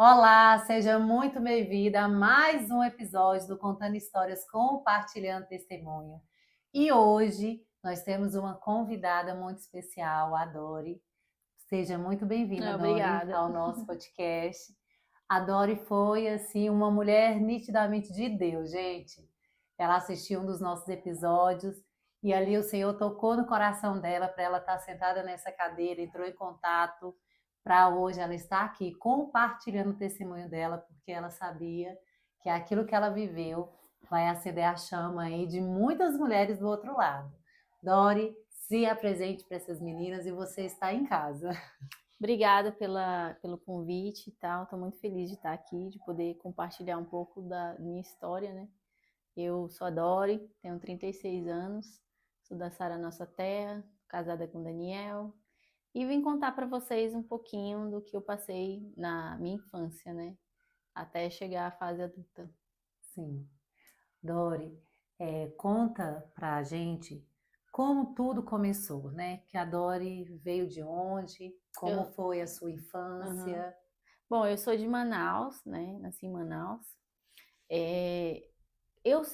Olá, seja muito bem-vinda a mais um episódio do Contando Histórias Compartilhando Testemunho. E hoje nós temos uma convidada muito especial, a Dori. Seja muito bem-vinda, Dori, Obrigada. ao nosso podcast. A Dori foi, assim, uma mulher nitidamente de Deus, gente. Ela assistiu um dos nossos episódios e ali o Senhor tocou no coração dela para ela estar sentada nessa cadeira, entrou em contato para hoje ela estar aqui compartilhando o testemunho dela, porque ela sabia que aquilo que ela viveu vai acender a chama aí de muitas mulheres do outro lado. Dori, se apresente para essas meninas e você está em casa. Obrigada pelo convite e tal. Estou muito feliz de estar aqui, de poder compartilhar um pouco da minha história, né? Eu sou a Dori, tenho 36 anos, sou da Sara Nossa Terra, casada com Daniel, e vim contar para vocês um pouquinho do que eu passei na minha infância, né? Até chegar à fase adulta. Sim. Dori, conta para a gente como tudo começou, né? Que a Dori veio de onde, como Eu, foi a sua Aham. infância. Bom, eu sou de Manaus, né? Nasci em Manaus. É, eu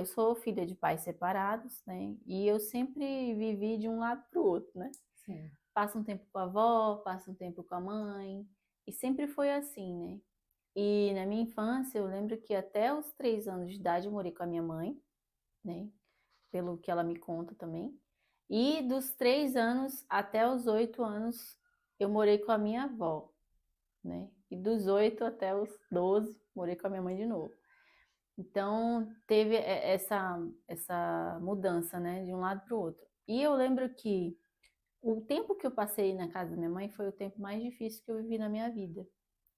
sou filha de pais separados, né? E eu sempre vivi de um lado para o outro, né? Sim. Passa um tempo com a avó, passa um tempo com a mãe, e sempre foi assim, né? E na minha infância, eu lembro que até os 3 anos de idade eu morei com a minha mãe, né? Pelo que ela me conta também. E dos 3 anos até os 8 anos, eu morei com a minha avó, né? E dos 8 até os 12, morei com a minha mãe de novo. Então, teve essa mudança, né, de um lado para o outro. E eu lembro que o tempo que eu passei na casa da minha mãe foi o tempo mais difícil que eu vivi na minha vida,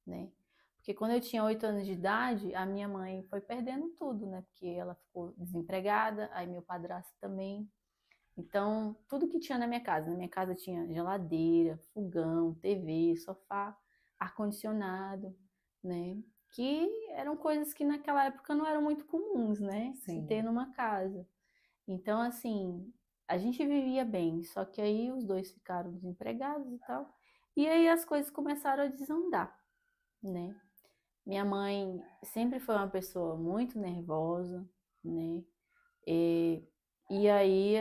né? Porque quando eu tinha 8 anos de idade, a minha mãe foi perdendo tudo, né? Porque ela ficou desempregada, aí meu padrasto também. Então, tudo que tinha na minha casa tinha geladeira, fogão, TV, sofá, ar-condicionado, né? Que eram coisas que naquela época não eram muito comuns, né? Se ter Sim. numa casa. Então, assim, a gente vivia bem, só que aí os dois ficaram desempregados e tal. E aí as coisas começaram a desandar, né? Minha mãe sempre foi uma pessoa muito nervosa, né? E, e aí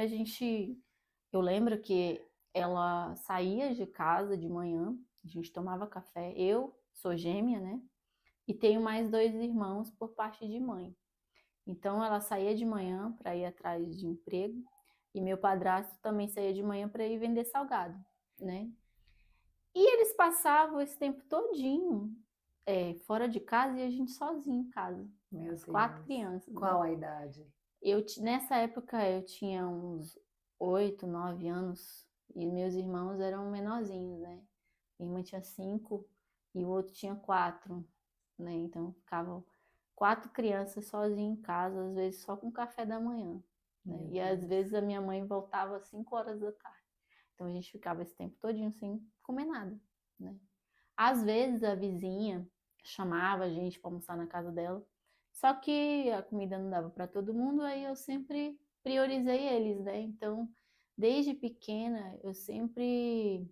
eu lembro que ela saía de casa de manhã, a gente tomava café. Eu sou gêmea, né? E tenho mais dois irmãos por parte de mãe. Então ela saía de manhã para ir atrás de emprego e meu padrasto também saía de manhã para ir vender salgado, né? E eles passavam esse tempo todinho fora de casa e a gente sozinho em casa, Meu as quatro Deus. crianças, né? Qual a idade? Nessa época eu tinha uns 8, 9 anos e meus irmãos eram menorzinhos, né? Minha irmã tinha 5 e o outro tinha 4, né? Então ficavam 4 crianças sozinhas em casa, às vezes só com café da manhã, né? Meu E às Deus. vezes a minha mãe voltava às 5 horas da tarde. Então a gente ficava esse tempo todinho sem comer nada, né? Às vezes a vizinha chamava a gente para almoçar na casa dela, só que a comida não dava para todo mundo, aí eu sempre priorizei eles, né? Então, desde pequena, eu sempre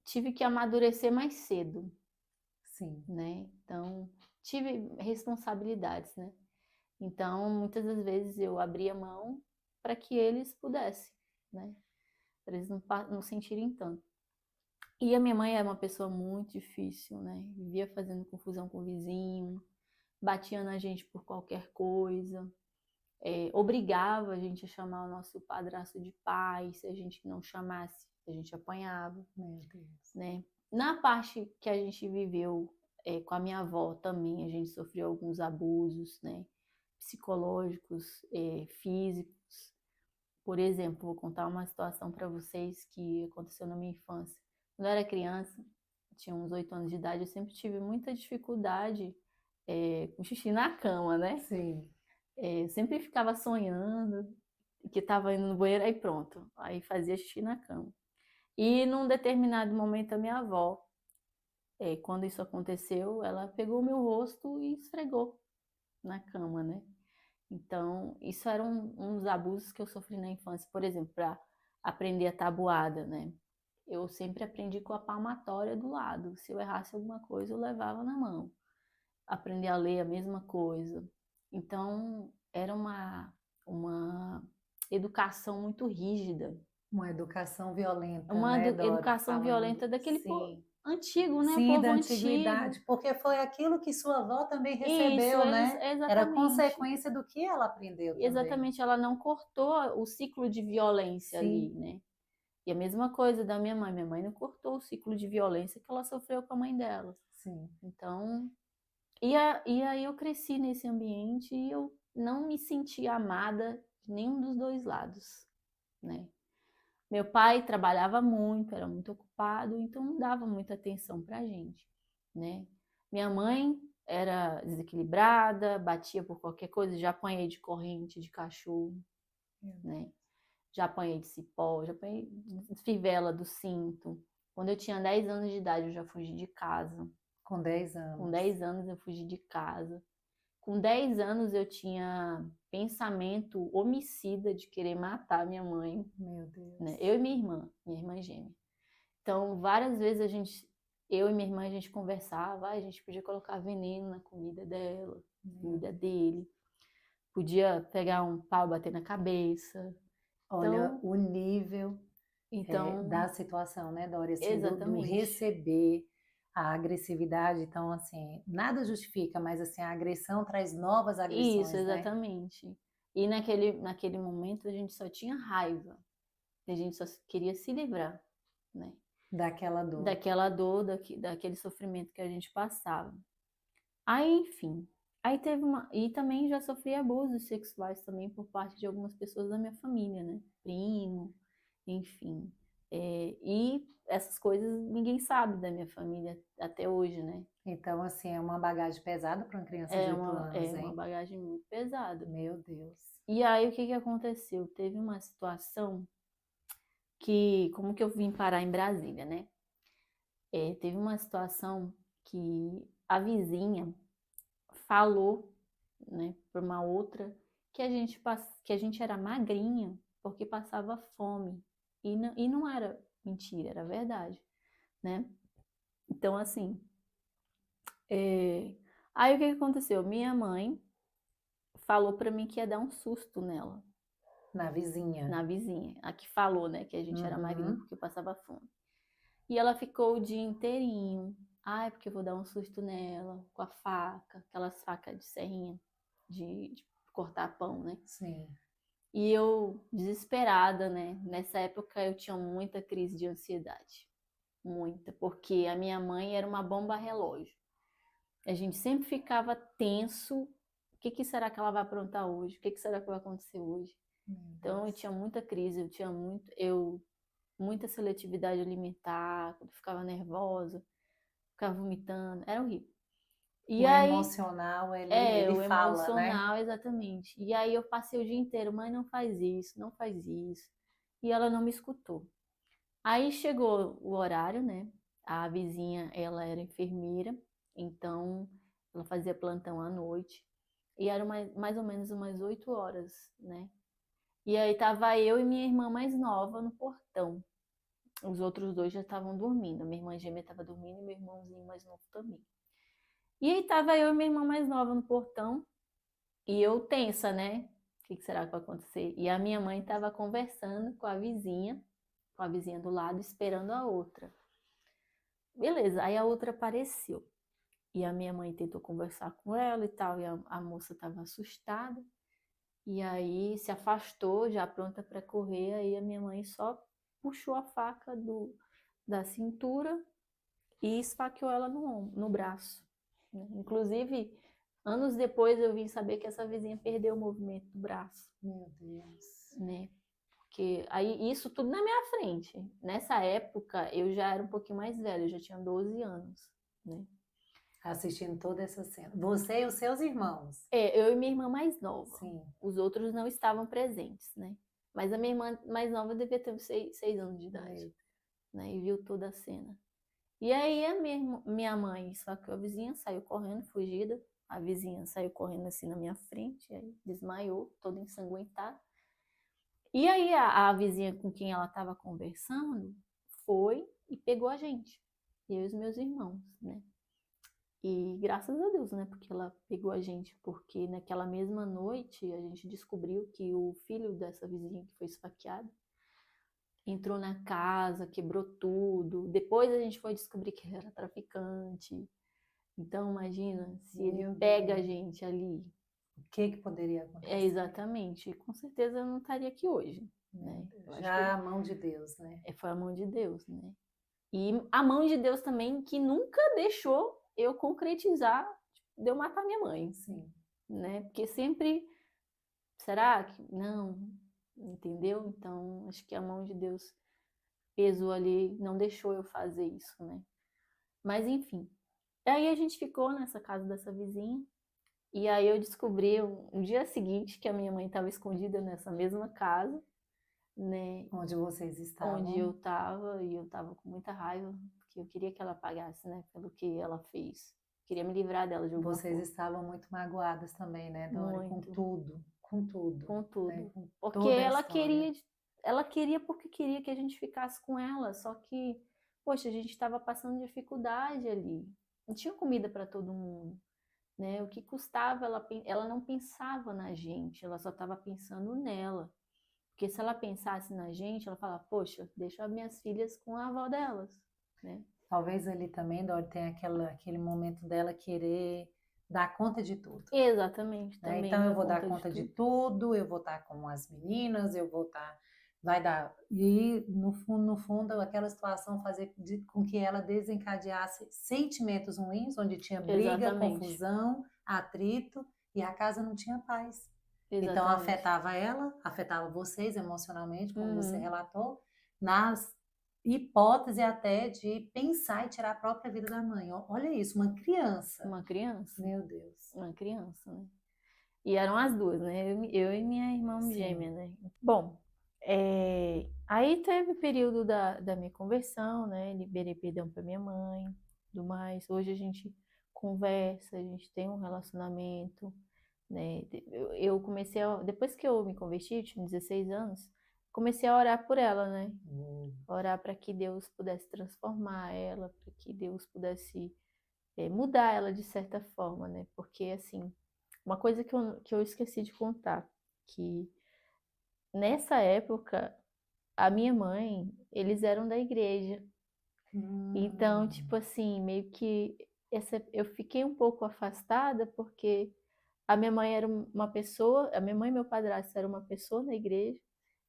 tive que amadurecer mais cedo, Sim. né? Então, tive responsabilidades, né? Então, muitas das vezes eu abria mão para que eles pudessem, né? Para eles não sentirem tanto. E a minha mãe era uma pessoa muito difícil, né? Vivia fazendo confusão com o vizinho, batia na gente por qualquer coisa, obrigava a gente a chamar o nosso padrasto de pai, se a gente não chamasse, a gente apanhava, Meu Deus. né? Na parte que a gente viveu com a minha avó também, a gente sofreu alguns abusos, né? Psicológicos, físicos. Por exemplo, vou contar uma situação para vocês que aconteceu na minha infância. Quando eu era criança, tinha uns 8 anos de idade, eu sempre tive muita dificuldade com xixi na cama, né? Sim. Eu sempre ficava sonhando que estava indo no banheiro, aí pronto, aí fazia xixi na cama. E num determinado momento, a minha avó, quando isso aconteceu, ela pegou o meu rosto e esfregou na cama, né? Então, isso eram uns abusos que eu sofri na infância, por exemplo, para aprender a tabuada, né? eu sempre aprendi com a palmatória do lado. Se eu errasse alguma coisa, eu levava na mão. Aprender a ler a mesma coisa. Então, era uma educação muito rígida. Uma educação violenta, Uma né, Dori, educação falando. violenta daquele povo Sim, antigo, né? sim, Povo da antigo. antiguidade, porque foi aquilo que sua avó também Isso, recebeu, né? Era exatamente. consequência do que ela aprendeu também. Exatamente, ela não cortou o ciclo de violência ali, Sim, né? E a mesma coisa da minha mãe. Minha mãe não cortou o ciclo de violência que ela sofreu com a mãe dela. sim. Então, e aí eu cresci nesse ambiente e eu não me sentia amada de nenhum dos dois lados, né? Meu pai trabalhava muito, era muito ocupado, então não dava muita atenção pra gente, né? Minha mãe era desequilibrada, batia por qualquer coisa, já apanhei de corrente de cachorro, né? Já apanhei de cipó, já apanhei de fivela do cinto. Quando eu tinha 10 anos de idade, eu já fugi de casa. Com 10 Com anos. 10 anos eu fugi de casa. Com 10 anos eu tinha pensamento homicida de querer matar minha mãe, Meu Deus. né? Eu e minha irmã gêmea. Então, várias vezes eu e minha irmã, a gente conversava, a gente podia colocar veneno na comida dela, comida dele. Podia pegar um pau e bater na cabeça. Olha Então, o nível então, da situação, né, Dori? Assim, do exatamente. receber a agressividade. Então, assim, nada justifica, mas assim, a agressão traz novas Isso, agressões, né? exatamente. E naquele momento a gente só tinha raiva. A gente só queria se livrar, né? Daquela dor. Daquela dor, daquele sofrimento que a gente passava. Aí, enfim, aí teve uma. E também já sofri abusos sexuais também por parte de algumas pessoas da minha família, né? Primo, enfim. E essas coisas ninguém sabe da minha família até hoje, né? Então, assim, é uma bagagem pesada para uma criança de 8 É anos, uma hein? bagagem muito pesada. Meu Deus. E aí, o que que aconteceu? Teve uma situação que, como que eu vim parar em Brasília, né? Teve uma situação que a vizinha falou, né, para uma outra que a gente era magrinha porque passava fome. E não era mentira, era verdade, né? Então, assim, aí o que que aconteceu? Minha mãe falou para mim que ia dar um susto nela, Na vizinha. na vizinha, a que falou, né, que a gente era magrinho Uhum. porque passava fome. E ela ficou o dia inteirinho. Ai, porque eu vou dar um susto nela com a faca, aquelas facas de serrinha de cortar pão, né? Sim. E eu, desesperada, né? Nessa época eu tinha muita crise de ansiedade. Muita, porque a minha mãe era uma bomba relógio. A gente sempre ficava tenso. O que que será que ela vai aprontar hoje? O que que será que vai acontecer hoje? Meu Então eu Deus. tinha muita crise, muita seletividade alimentar, quando eu ficava nervosa, ficava vomitando, era horrível. E O aí, emocional, ele o fala, né? emocional, exatamente. E aí eu passei o dia inteiro, mãe, não faz isso, não faz isso. E ela não me escutou. Aí chegou o horário, né? A vizinha, ela era enfermeira, então ela fazia plantão à noite. E era mais ou menos umas 8 horas, né? E aí tava eu e minha irmã mais nova no portão. Os outros dois já estavam dormindo. Minha irmã gêmea estava dormindo e meu irmãozinho mais novo também. E aí tava eu e minha irmã mais nova no portão e eu tensa, né? O que será que vai acontecer? E a minha mãe estava conversando com a vizinha do lado, esperando a outra. Beleza, aí a outra apareceu. E a minha mãe tentou conversar com ela e tal, e a moça estava assustada. E aí se afastou, já pronta para correr. Aí a minha mãe só puxou a faca da cintura e esfaqueou ela no braço, né? Inclusive, anos depois eu vim saber que essa vizinha perdeu o movimento do braço, Meu Deus. né? Porque aí isso tudo na minha frente. Nessa época eu já era um pouquinho mais velha, eu já tinha 12 anos, né? Assistindo toda essa cena. Você e os seus irmãos. Eu e minha irmã mais nova. Sim. Os outros não estavam presentes, né? Mas a minha irmã mais nova devia ter uns 6 anos de idade, né? E viu toda a cena. E aí a minha mãe, só que a vizinha saiu correndo, fugida. A vizinha saiu correndo assim na minha frente, aí desmaiou, toda ensanguentada. E aí a vizinha com quem ela estava conversando foi e pegou a gente, eu e os meus irmãos, né? E graças a Deus, né? Porque ela pegou a gente, porque naquela mesma noite a gente descobriu que o filho dessa vizinha que foi esfaqueado entrou na casa, quebrou tudo. Depois a gente foi descobrir que ele era traficante. Então, imagina, se ele Meu pega a Deus. gente ali. O que poderia acontecer? Exatamente. Com certeza eu não estaria aqui hoje, né? Eu acho que Já a mão de Deus, né? foi a mão de Deus, né? E a mão de Deus também que nunca deixou eu concretizar de eu matar minha mãe, Sim. né? Porque sempre, será que não, entendeu? Então, acho que a mão de Deus pesou ali, não deixou eu fazer isso, né? Mas enfim. Aí a gente ficou nessa casa dessa vizinha. E aí eu descobri um dia seguinte que a minha mãe estava escondida nessa mesma casa, né? Onde vocês Onde eu estavam? estava, e eu estava com muita raiva, porque eu queria que ela pagasse, né? Pelo que ela fez. Queria me livrar dela de alguma Vocês forma. estavam muito magoadas também, né, Dori? Muito, Com tudo, com né? tudo. Com Porque toda a história. ela queria porque queria que a gente ficasse com ela, só que, poxa, a gente estava passando dificuldade ali. Não tinha comida para todo mundo. Né? O que custava, ela não pensava na gente, ela só estava pensando nela. Porque se ela pensasse na gente, ela falava, poxa, deixa as minhas filhas com a avó delas, né? Talvez ali também, Dori, tenha aquele momento dela querer dar conta de tudo. Exatamente, Né? também Então eu dá vou dar conta de conta de tudo. tudo, eu vou estar com as meninas, eu vou estar, vai dar. E no fundo, aquela situação fazer com que ela desencadeasse sentimentos ruins, onde tinha briga, Exatamente, confusão, atrito e a casa não tinha paz. Então exatamente. afetava ela, afetava vocês emocionalmente, como você Uhum. relatou, nas hipótese até de pensar e tirar a própria vida da mãe. Olha isso, uma criança. Uma criança, Meu Deus. né? E eram as duas, né? Eu e minha irmã Sim. gêmea, né? Bom, aí teve o período da minha conversão, né? Liberei perdão para minha mãe, tudo mais. Hoje a gente conversa, a gente tem um relacionamento, né? Eu comecei depois que eu me converti, eu tinha 16 anos, comecei a orar por ela, né? Orar para que Deus pudesse transformar ela, para que Deus pudesse mudar ela de certa forma, né? Porque assim, uma coisa que eu esqueci de contar, que nessa época, a minha mãe, eles eram da igreja. Então, tipo Hum, assim, meio que eu fiquei um pouco afastada porque a minha mãe era uma pessoa, a minha mãe e meu padrasto eram uma pessoa na igreja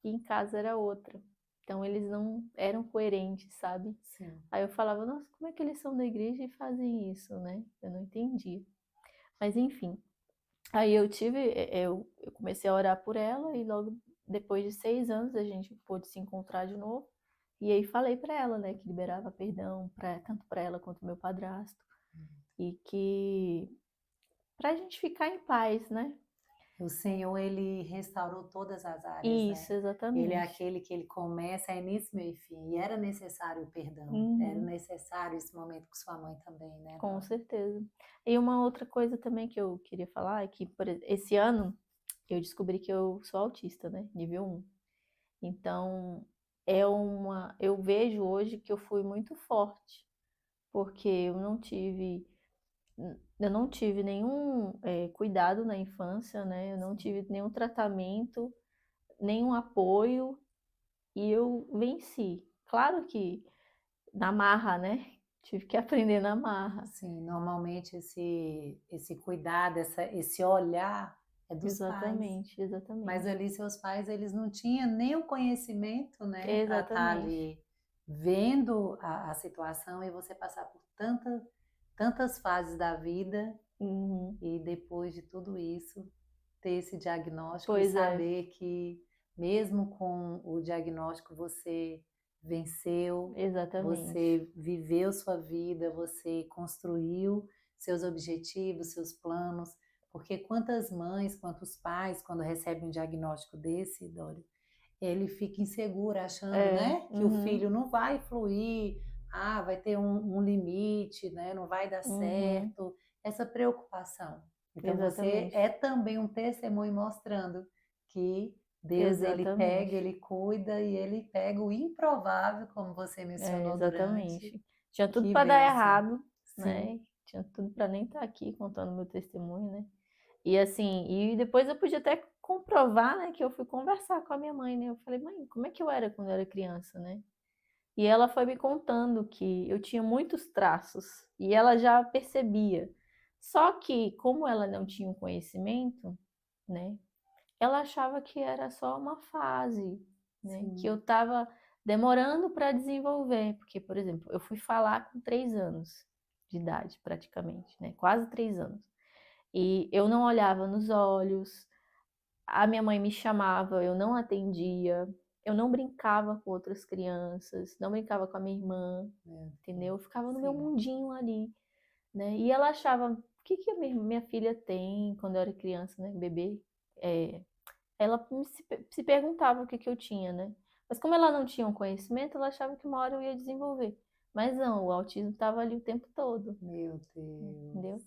e em casa era outra. Então, eles não eram coerentes, sabe? sim. Aí eu falava, nossa, como é que eles são da igreja e fazem isso, né? Eu não entendi. Mas enfim, aí eu comecei a orar por ela e logo depois de 6 anos a gente pôde se encontrar de novo. E aí falei para ela, né, que liberava perdão tanto para ela quanto meu padrasto e que pra gente ficar em paz, né? O Senhor, ele restaurou todas as áreas, né? Isso, Ele é exatamente. aquele que ele começa, é início, meio e fim. E era necessário o perdão, era Uhum, necessário esse momento com sua mãe também, né, com Dora? certeza. E uma outra coisa também que eu queria falar é que esse ano eu descobri que eu sou autista, né? Nível 1. Então, eu vejo hoje que eu fui muito forte, porque eu não tive nenhum cuidado na infância, né? Eu não tive nenhum tratamento, nenhum apoio e eu venci. Claro que na marra, né? Tive que aprender na marra. Sim, normalmente esse cuidado, esse olhar é dos pais. Exatamente, Mas exatamente. ali seus pais, eles não tinham nem o conhecimento, né, para estar Exatamente. ali vendo a situação e você passar por tantas fases da vida Uhum. e depois de tudo isso ter esse diagnóstico e Pois é, saber que mesmo com o diagnóstico você venceu, exatamente. você viveu sua vida, você construiu seus objetivos, seus planos, porque quantas mães, quantos pais, quando recebem um diagnóstico desse, Dori, ele fica inseguro, achando, né, que o Uhum, filho não vai fluir, vai ter um limite, né, não vai dar uhum, certo, essa preocupação. Então você exatamente. é também um testemunho mostrando que Deus, ele pega, Exatamente. ele cuida e ele pega o improvável, como você mencionou durante, Exatamente. Tinha tudo que para dar benção. errado, Sim, né? Tinha tudo para nem estar aqui contando meu testemunho, né? E assim, e depois eu podia até comprovar, né, que eu fui conversar com a minha mãe, né? Eu falei, mãe, como é que eu era quando eu era criança, né? E ela foi me contando que eu tinha muitos traços e ela já percebia. Só que, como ela não tinha um conhecimento, né, ela achava que era só uma fase, né, que sim. eu estava demorando para desenvolver. Porque, por exemplo, eu fui falar com 3 anos de idade, praticamente, né, quase 3 anos. E eu não olhava nos olhos, a minha mãe me chamava, eu não atendia, eu não brincava com outras crianças, não brincava com a minha irmã, Meu entendeu? Eu Deus. ficava no meu Sim. mundinho ali, né? E ela achava, o que que a minha filha tem quando eu era criança, né? Bebê. É, ela se perguntava o que que eu tinha, né? Mas como ela não tinha um conhecimento, ela achava que uma hora eu ia desenvolver. Mas não, o autismo estava ali o tempo todo, Meu Deus. entendeu?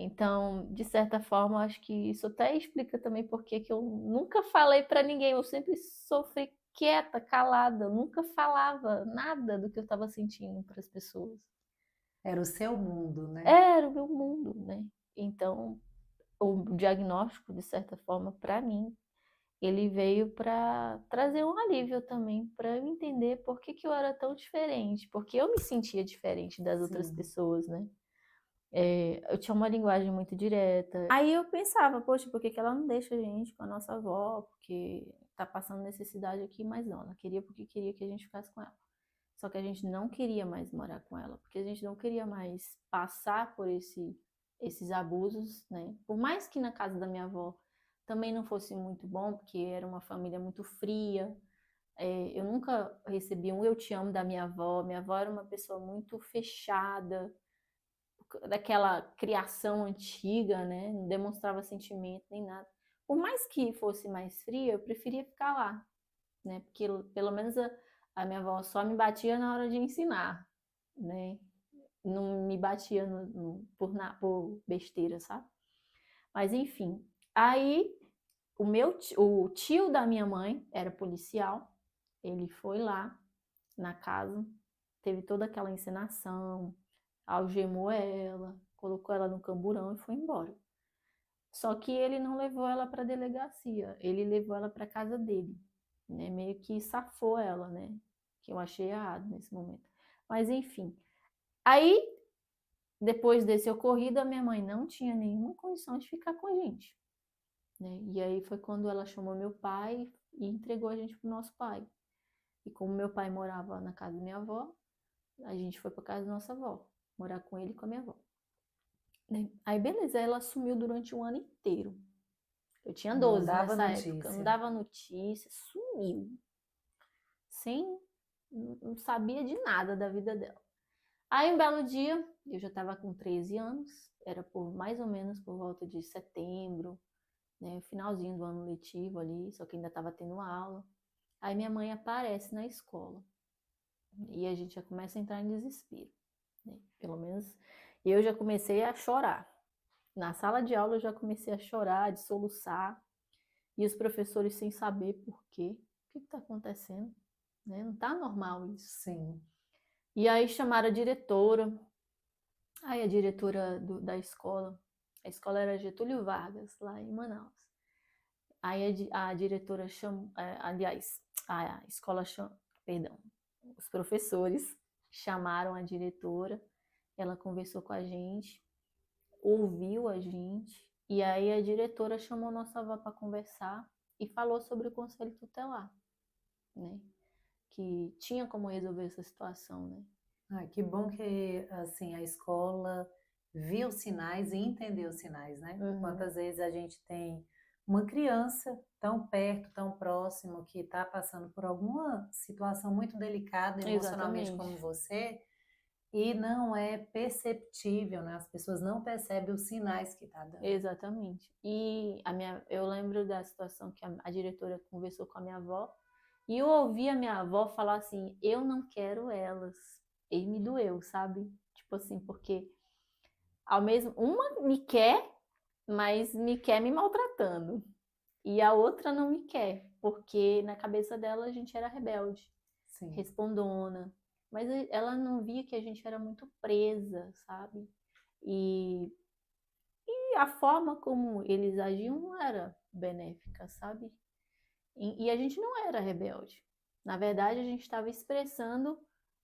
Então, de certa forma, acho que isso até explica também por que eu nunca falei para ninguém. Eu sempre sofri quieta, calada, eu nunca falava nada do que eu estava sentindo para as pessoas. Era o seu mundo, né? Era o meu mundo, né? Então, o diagnóstico, de certa forma, para mim, ele veio para trazer um alívio também, para eu entender por que eu era tão diferente, porque eu me sentia diferente das outras Sim. pessoas, né? Eu tinha uma linguagem muito direta. Aí eu pensava, poxa, por que que ela não deixa a gente com a nossa avó? Porque tá passando necessidade aqui, mas não, ela queria porque queria que a gente ficasse com ela. Só que a gente não queria mais morar com ela, porque a gente não queria mais passar por esses abusos, né? Por mais que na casa da minha avó também não fosse muito bom, porque era uma família muito fria. Eu nunca recebi um eu te amo da minha avó. Minha avó era uma pessoa muito fechada, daquela criação antiga, né? Não demonstrava sentimento nem nada. Por mais que fosse mais fria, eu preferia ficar lá, né? Porque pelo menos a minha avó só me batia na hora de ensinar, né? Não me batia por besteira, sabe? Mas enfim, aí o tio da minha mãe era policial, ele foi lá na casa, teve toda aquela encenação, algemou ela, colocou ela no camburão e foi embora. Só que ele não levou ela para a delegacia, ele levou ela para casa dele, né? Meio que safou ela, né? Que eu achei errado nesse momento. Mas enfim, aí depois desse ocorrido, a minha mãe não tinha nenhuma condição de ficar com a gente, né? E aí foi quando ela chamou meu pai e entregou a gente pro nosso pai. E como meu pai morava na casa da minha avó, a gente foi para casa da nossa avó, morar com ele e com a minha avó. Né? Aí beleza, ela sumiu durante um ano inteiro. Eu tinha Não 12 dava nessa época, não notícia. dava notícia, sumiu. Sem, não sabia de nada da vida dela. Aí um belo dia, eu já estava com 13 anos, era por mais ou menos por volta de setembro, né, finalzinho do ano letivo ali, só que ainda estava tendo aula. Aí minha mãe aparece na escola e a gente já começa a entrar em desespero, né? Pelo menos eu já comecei a chorar. Na sala de aula eu já comecei a chorar, de soluçar, e os professores sem saber por quê. O que está acontecendo? Né? Não está normal isso. Sim. E aí chamaram a diretora. Aí a diretora da escola, a escola era Getúlio Vargas, lá em Manaus. Aí a diretora chamou, aliás, a escola chamou, perdão, os professores chamaram a diretora, ela conversou com a gente, ouviu a gente, e aí a diretora chamou nossa avó para conversar e falou sobre o conselho tutelar, né? Que tinha como resolver essa situação, né? Ah, que bom que assim a escola viu os sinais e entendeu os sinais, né? Uhum. Quantas vezes a gente tem uma criança tão perto, tão próximo, que está passando por alguma situação muito delicada emocionalmente como Exatamente. você, e não é perceptível, né? As pessoas não percebem os sinais que está dando. Exatamente. E eu lembro da situação que a diretora conversou com a minha avó e eu ouvi a minha avó falar assim: eu não quero elas. E me doeu, sabe? Tipo assim, porque ao mesmo uma me quer, mas me quer me maltratando e a outra não me quer. Porque na cabeça dela a gente era rebelde, Sim. respondona, mas ela não via que a gente era muito presa, sabe? E a forma como eles agiam não era benéfica, sabe? E a gente não era rebelde. Na verdade, a gente estava expressando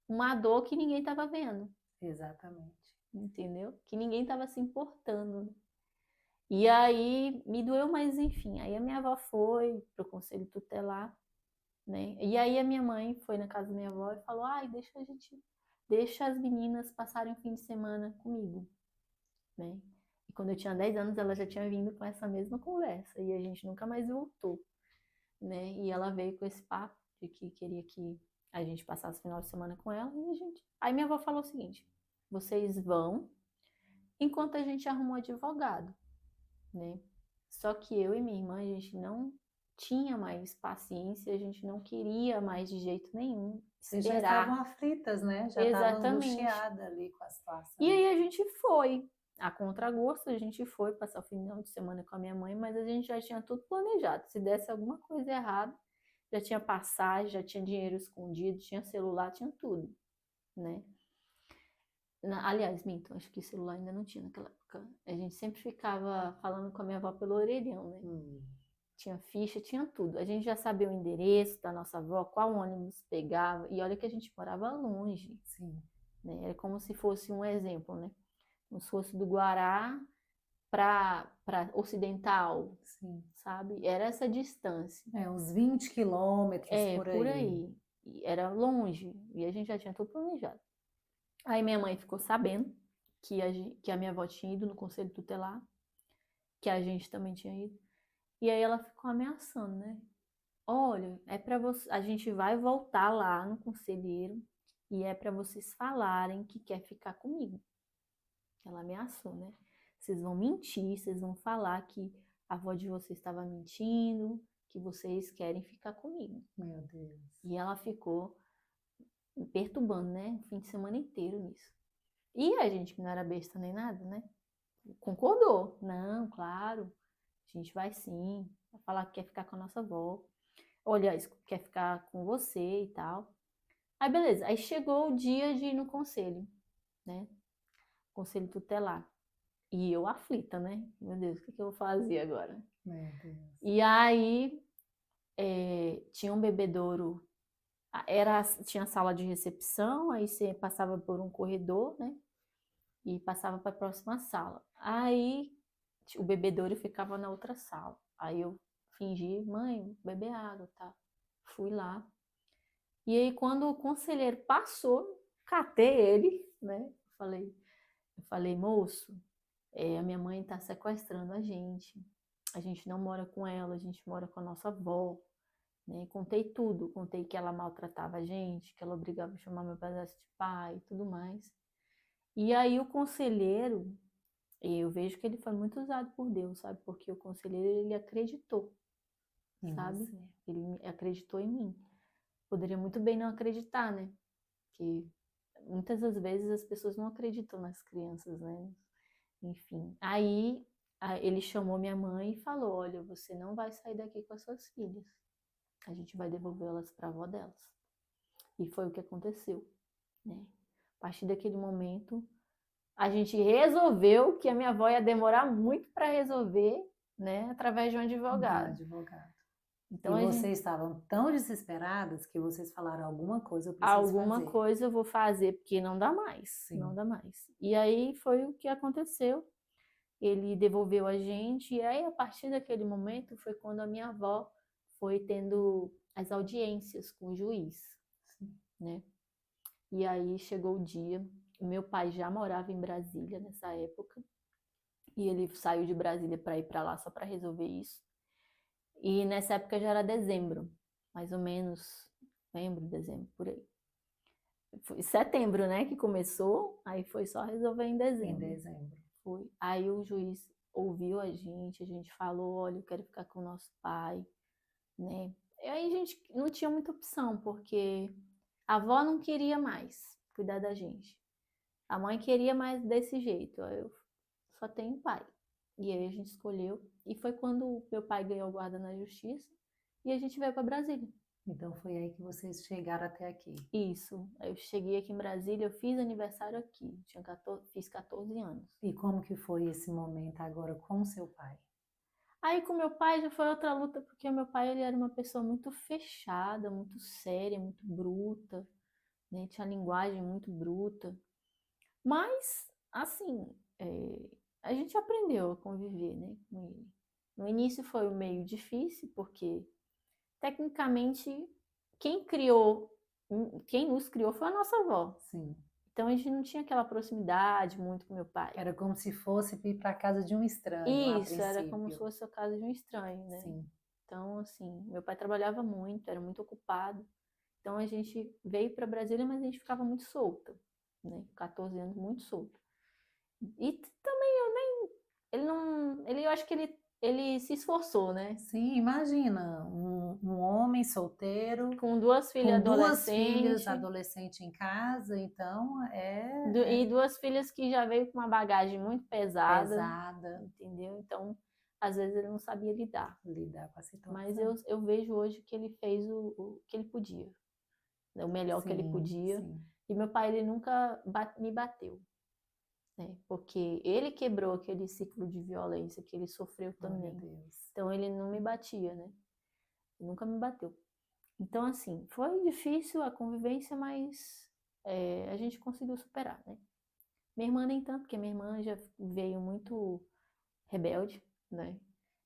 uma dor que ninguém estava vendo, Exatamente. entendeu? Que ninguém estava se importando. E aí me doeu, mas enfim. Aí a minha avó foi pro conselho tutelar, né? E aí a minha mãe foi na casa da minha avó e falou: "Ai, deixa as meninas passarem o fim de semana comigo", né? E quando eu tinha 10 anos, ela já tinha vindo com essa mesma conversa e a gente nunca mais voltou, né? E ela veio com esse papo de que queria que a gente passasse o final de semana com ela e a gente. Aí minha avó falou o seguinte: "Vocês vão enquanto a gente arruma um advogado", né? Só que eu e minha irmã, a gente não tinha mais paciência, a gente não queria mais de jeito nenhum Vocês já estavam esperar. aflitas, né? Já estavam Exatamente. angustiadas ali com a situação. E aí a gente foi, a contragosto, a gente foi passar o final de semana com a minha mãe, mas a gente já tinha tudo planejado. Se desse alguma coisa errada, já tinha passagem, já tinha dinheiro escondido, tinha celular, tinha tudo, né? Aliás, minto, acho que celular ainda não tinha naquela época. A gente sempre ficava falando com a minha avó pelo orelhão, né? Tinha ficha, tinha tudo. A gente já sabia o endereço da nossa avó, qual ônibus pegava. E olha que a gente morava longe. Sim. Né? Era como se fosse um exemplo, né? Como se fosse do Guará para Ocidental, Sim. sabe? Era essa distância. Uns 20 quilômetros por aí. E era longe. E a gente já tinha tudo planejado. Aí minha mãe ficou sabendo que a minha avó tinha ido no conselho tutelar, que a gente também tinha ido. E aí ela ficou ameaçando, né? Olha, é para você, a gente vai voltar lá no conselheiro e é para vocês falarem que quer ficar comigo. Ela ameaçou, né? Vocês vão mentir, vocês vão falar que a avó de vocês estava mentindo, que vocês querem ficar comigo. Meu Deus. E ela ficou me perturbando, né? O fim de semana inteiro nisso. E a gente, que não era besta nem nada, né? Concordou. Não, claro, a gente vai sim. Vai falar que quer ficar com a nossa avó. Olha, quer ficar com você e tal. Aí beleza, aí chegou o dia de ir no conselho, né? Conselho tutelar. E eu aflita, né? Meu Deus, o que eu vou fazer agora? Meu Deus. E aí tinha um bebedouro, tinha sala de recepção, aí você passava por um corredor, né? E passava para a próxima sala. Aí o bebedouro ficava na outra sala. Aí eu fingi, mãe, beber água, tá? Fui lá. E aí quando o conselheiro passou, catei ele, né? Eu falei, moço, a minha mãe está sequestrando a gente. A gente não mora com ela, a gente mora com a nossa avó. Né? Contei tudo, contei que ela maltratava a gente, que ela obrigava a chamar meu padrasto de pai e tudo mais. E aí o conselheiro, eu vejo que ele foi muito usado por Deus, sabe? Porque o conselheiro, ele acreditou, sabe? Ele acreditou em mim. Poderia muito bem não acreditar, né? Porque muitas das vezes as pessoas não acreditam nas crianças, né? Enfim. Aí ele chamou minha mãe e falou: olha, você não vai sair daqui com as suas filhas. A gente vai devolvê-las para a avó delas. E foi o que aconteceu, né? A partir daquele momento, a gente resolveu que a minha avó ia demorar muito para resolver, né? Através de um advogado. Então, e vocês estavam tão desesperadas que vocês falaram: alguma coisa eu preciso fazer. Alguma coisa eu vou fazer, porque não dá mais. Sim. Não dá mais. E aí foi o que aconteceu. Ele devolveu a gente, e aí a partir daquele momento foi quando a minha avó foi tendo as audiências com o juiz, né? E aí chegou o dia, o meu pai já morava em Brasília nessa época, e ele saiu de Brasília para ir para lá só para resolver isso. E nessa época já era dezembro, mais ou menos, novembro, dezembro, por aí. Foi setembro, né, que começou, aí foi só resolver em dezembro. Foi. Aí o juiz ouviu a gente falou: olha, eu quero ficar com o nosso pai, né? E aí a gente não tinha muita opção, porque a avó não queria mais cuidar da gente. A mãe queria mais desse jeito. Eu só tenho pai. E aí a gente escolheu. E foi quando meu pai ganhou guarda na justiça e a gente veio para Brasília. Então foi aí que vocês chegaram até aqui. Isso. Aí eu cheguei aqui em Brasília, eu fiz aniversário aqui. Fiz 14 anos. E como que foi esse momento agora com o seu pai? Aí com meu pai já foi outra luta, porque o meu pai ele era uma pessoa muito fechada, muito séria, muito bruta, né? Tinha linguagem muito bruta. Mas, assim, a gente aprendeu a conviver, né, com ele. No início foi meio difícil, porque tecnicamente quem nos criou foi a nossa avó. Sim. Então a gente não tinha aquela proximidade muito com meu pai. Era como se fosse ir para casa de um estranho, Isso, era como se fosse a casa de um estranho, né? Sim. Então, assim, meu pai trabalhava muito, era muito ocupado. Então a gente veio para Brasília, mas a gente ficava muito solta, né? 14 anos, muito solta. E também eu acho que ele se esforçou, né? Sim, imagina, um homem solteiro, Com duas filhas com duas adolescentes. filhas adolescentes em casa, então E duas filhas que já veio com uma bagagem muito pesada. pesada. Entendeu? Então, às vezes ele não sabia lidar. Lidar com a situação. Mas eu vejo hoje que ele fez o que ele podia. O melhor que ele podia. Sim. E meu pai, ele nunca me bateu. Né? Porque ele quebrou aquele ciclo de violência que ele sofreu também. Então ele não me batia, né? Ele nunca me bateu. Então, assim, foi difícil a convivência, mas a gente conseguiu superar, né? Minha irmã nem tanto, porque minha irmã já veio muito rebelde, né?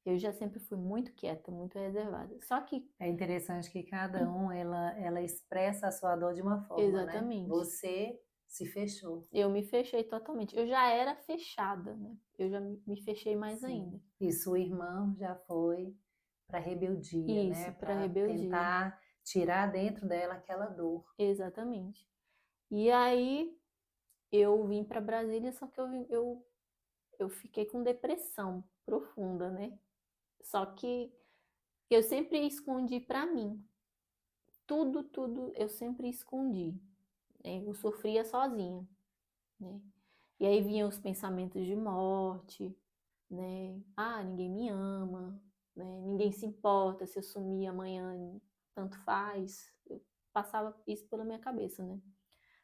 Eu já sempre fui muito quieta, muito reservada. Só que... É interessante que cada um, ela expressa a sua dor de uma forma, Exatamente. né? Você se fechou. Eu me fechei totalmente. Eu já era fechada, né? Eu já me fechei mais ainda. E sua irmã já foi para rebeldia, isso, né? Para rebeldia. Tentar tirar dentro dela aquela dor. Exatamente. E aí eu vim para Brasília, só que eu fiquei com depressão profunda, né? Só que eu sempre escondi para mim. Tudo eu sempre escondi. Né? Eu sofria sozinha, né? E aí vinham os pensamentos de morte, né? Ah, ninguém me ama, né? Ninguém se importa se eu sumir amanhã, tanto faz. Eu passava isso pela minha cabeça, né?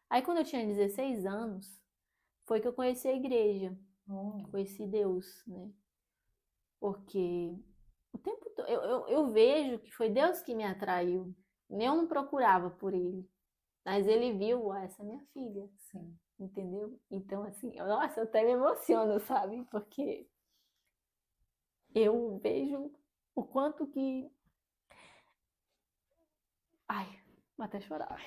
Aí quando eu tinha 16 anos, foi que eu conheci a igreja, conheci Deus, né? Porque o tempo todo eu vejo que foi Deus que me atraiu. Eu não procurava por ele, mas ele viu, essa é minha filha. Sim. Entendeu? Então, assim, nossa, eu até me emociono, sabe? Porque eu vejo o quanto que... Ai, vou até chorar.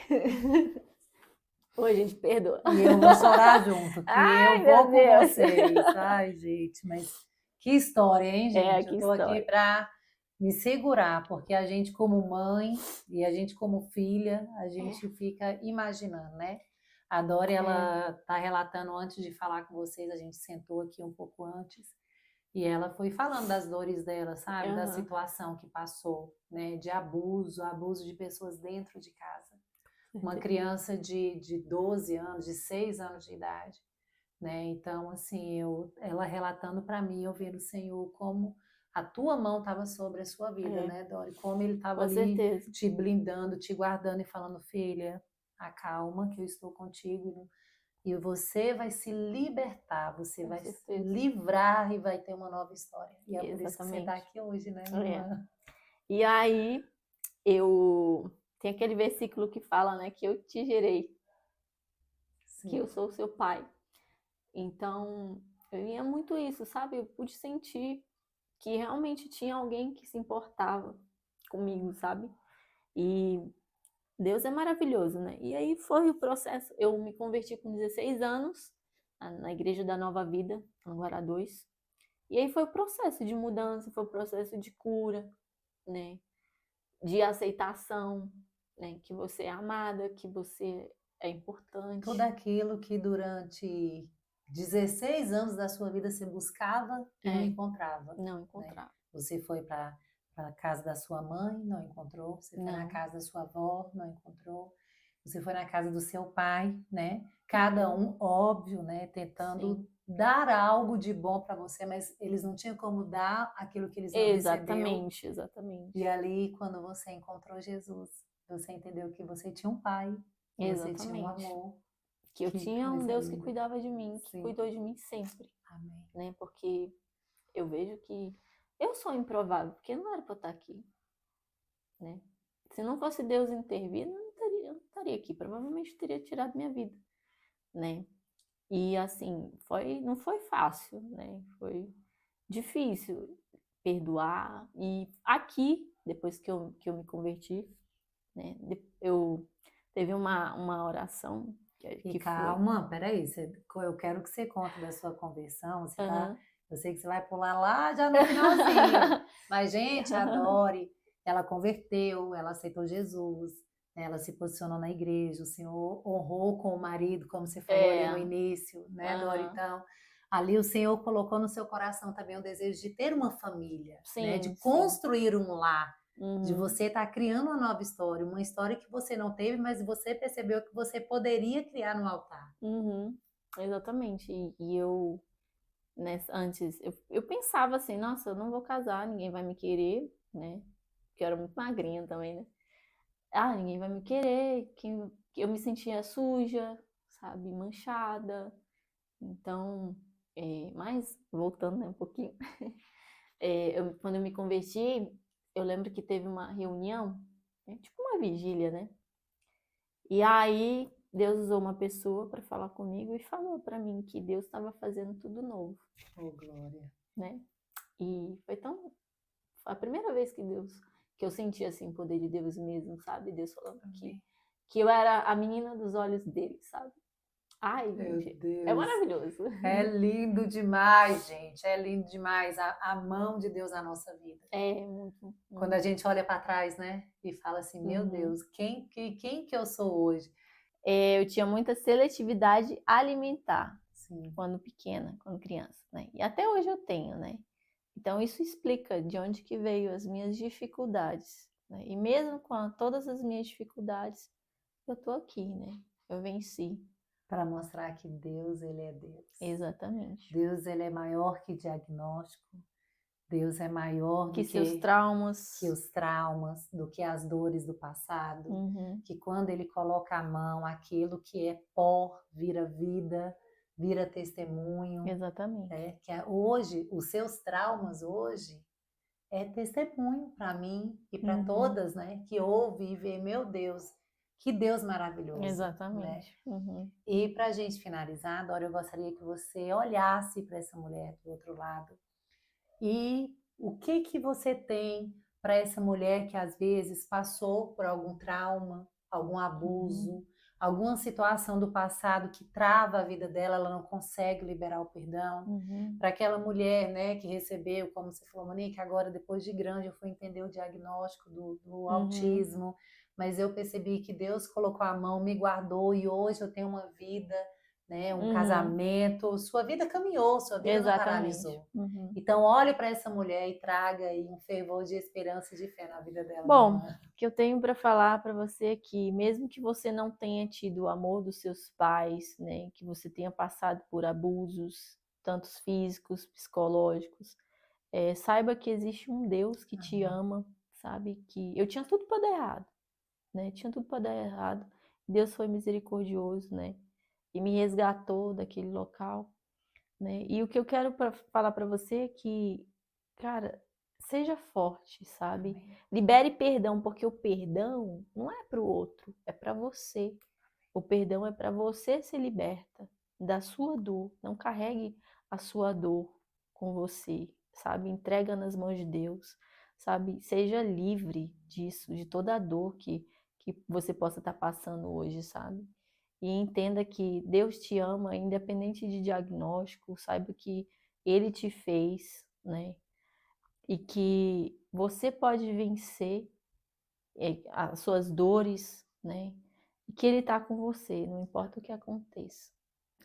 Oi, gente, perdoa. E eu vou chorar junto, que Ai, eu vou com Deus. vocês. Ai, gente, mas que história, hein, gente? Que eu tô história. aqui para me segurar, porque a gente como mãe e a gente como filha, a gente fica imaginando, né? A Dori, ela tá relatando antes de falar com vocês, a gente sentou aqui um pouco antes, e ela foi falando das dores dela, sabe? Da situação que passou, né? De abuso de pessoas dentro de casa. Uma criança de 12 anos, de 6 anos de idade, né? Então, assim, ela relatando para mim, eu vendo o Senhor como a tua mão estava sobre a sua vida, né, Dori? Como ele estava ali certeza. te blindando, te guardando e falando, filha, acalma que eu estou contigo e você vai se libertar, você vai se livrar e vai ter uma nova história. E é por isso que você está aqui hoje, né, irmã? E aí, tem aquele versículo que fala, né, que eu te gerei, que eu sou o seu pai. Então, eu via muito isso, sabe? Eu pude sentir que realmente tinha alguém que se importava comigo, sabe? E Deus é maravilhoso, né? E aí foi o processo. Eu me converti com 16 anos na Igreja da Nova Vida, no Guará 2. E aí foi o processo de mudança, foi o processo de cura, né? De aceitação, né? Que você é amada, que você é importante. Tudo aquilo que durante 16 anos da sua vida você buscava e não encontrava. Não encontrava. Né? Você foi para a casa da sua mãe, não encontrou. Você foi na casa da sua avó, não encontrou. você foi na casa do seu pai, né? Cada um, óbvio, né? Tentando Sim. dar algo de bom para você, mas eles não tinham como dar aquilo que eles não recebeu. Exatamente, exatamente. E ali, quando você encontrou Jesus, você entendeu que você tinha um pai, que você tinha um Exatamente. amor. Que eu Que tinha um coisa Deus que linda. cuidava de mim, que Sim. cuidou de mim sempre, Amém. né? Porque eu vejo que eu sou improvável, porque não era para eu estar aqui, né? Se não fosse Deus intervir, eu não estaria aqui, provavelmente eu teria tirado minha vida, né? E assim, não foi fácil, né? Foi difícil perdoar. E aqui, depois que eu me converti, né? Eu teve uma oração E que foi. calma, peraí, eu quero que você conte da sua conversão. Aham. Eu sei que você vai pular lá já no finalzinho. Mas, gente, a Dori, ela converteu, ela aceitou Jesus, né, ela se posicionou na igreja, o Senhor honrou com o marido, como você falou ali no É, início, né, Dori? aham. Então, ali o Senhor colocou no seu coração também o desejo de ter uma família, né, de Sim, sim. construir um lar. De Uhum, você estar criando uma nova história, uma história que você não teve, mas você percebeu que você poderia criar no altar. uhum, exatamente. E eu, antes, eu pensava assim, nossa, eu não vou casar, ninguém vai me querer, né? Porque eu era muito magrinha também, né? Ah, ninguém vai me querer, que eu me sentia suja, sabe, manchada. Então, mas voltando, né, um pouquinho, quando eu me converti, eu lembro que teve uma reunião, né, tipo uma vigília, né? E aí Deus usou uma pessoa para falar comigo e falou para mim que Deus estava fazendo tudo novo, Oh, glória. né? E foi a primeira vez que eu senti assim o poder de Deus mesmo, sabe? Deus falando Amém. que eu era a menina dos olhos dele, sabe? Ai, Meu gente, é Deus. maravilhoso. É lindo demais, gente. É lindo demais a mão de Deus na nossa vida. É muito, Quando a muito. gente olha para trás, né? E fala assim, meu Uhum. Deus, quem que eu sou hoje? Eu tinha muita seletividade alimentar Sim, quando pequena, quando criança, né? E até hoje eu tenho, né? Então isso explica de onde que veio as minhas dificuldades, né? E mesmo com todas as minhas dificuldades, eu tô aqui, né? Eu venci. para mostrar que Deus, ele é Deus. Exatamente. Deus, ele é maior que diagnóstico. Deus é maior do Que seus que traumas. os traumas, do que as dores do passado, Uhum. que quando ele coloca a mão, aquilo que é pó vira vida, vira testemunho, Exatamente. né? Hoje, os seus traumas hoje é testemunho para mim e para Uhum. todas, né? Que ouve e vê, meu Deus, que Deus maravilhoso, né? Exatamente. Uhum. E para a gente finalizar, Dora, eu gostaria que você olhasse para essa mulher do outro lado e o que você tem para essa mulher que às vezes passou por algum trauma, algum Uhum. abuso, alguma situação do passado que trava a vida dela, ela não consegue liberar o perdão? Uhum. Para aquela mulher, né, que recebeu, como você falou, Monique, agora depois de grande eu fui entender o diagnóstico do Uhum. autismo, mas eu percebi que Deus colocou a mão, me guardou e hoje eu tenho uma vida, né, um Uhum. casamento, sua vida caminhou, sua vida não Exatamente. paralisou. Uhum. Então, olhe para essa mulher e traga aí um fervor de esperança e de fé na vida dela, minha Bom, irmã. o que eu tenho para falar para você é que mesmo que você não tenha tido o amor dos seus pais, né, que você tenha passado por abusos, tantos físicos, psicológicos, saiba que existe um Deus que te Amém. ama, sabe? Que eu tinha tudo para dar errado, né? Tinha tudo para dar errado. Deus foi misericordioso, né? E me resgatou daquele local, né? E o que eu quero falar para você é que, cara, seja forte, sabe? Amém. Libere perdão, porque o perdão não é para o outro, é para você. O perdão é para você ser liberta da sua dor. Não carregue a sua dor com você, sabe? Entrega nas mãos de Deus, sabe? Seja livre disso, de toda a dor que você possa estar passando hoje, sabe? E entenda que Deus te ama, independente de diagnóstico, saiba que Ele te fez, né? E que você pode vencer as suas dores, né? E que Ele está com você, não importa o que aconteça.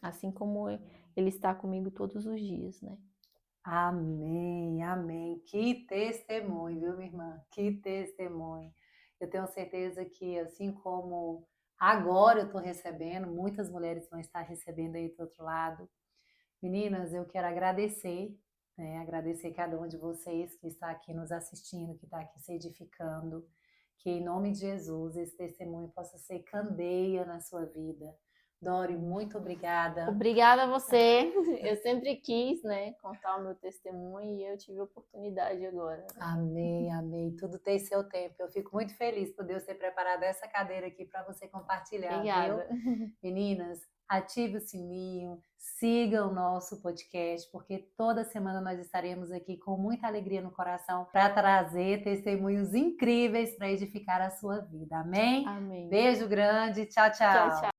Assim como Ele está comigo todos os dias, né? Amém, amém. Que testemunho, viu, minha irmã? Que testemunho. Eu tenho certeza que, assim como Agora eu estou recebendo, muitas mulheres vão estar recebendo aí do outro lado. Meninas, eu quero agradecer, né? Agradecer cada um de vocês que está aqui nos assistindo, que está aqui se edificando. Que em nome de Jesus esse testemunho possa ser candeia na sua vida. Dori, muito obrigada. Obrigada a você. Eu sempre quis, né, contar o meu testemunho e eu tive a oportunidade agora. Amém, amém. Tudo tem seu tempo. Eu fico muito feliz por Deus ter preparado essa cadeira aqui para você compartilhar, Obrigada. viu? Meninas, ative o sininho, siga o nosso podcast, porque toda semana nós estaremos aqui com muita alegria no coração para trazer testemunhos incríveis para edificar a sua vida. Amém? Amém. Beijo grande. Tchau, tchau. Tchau, tchau.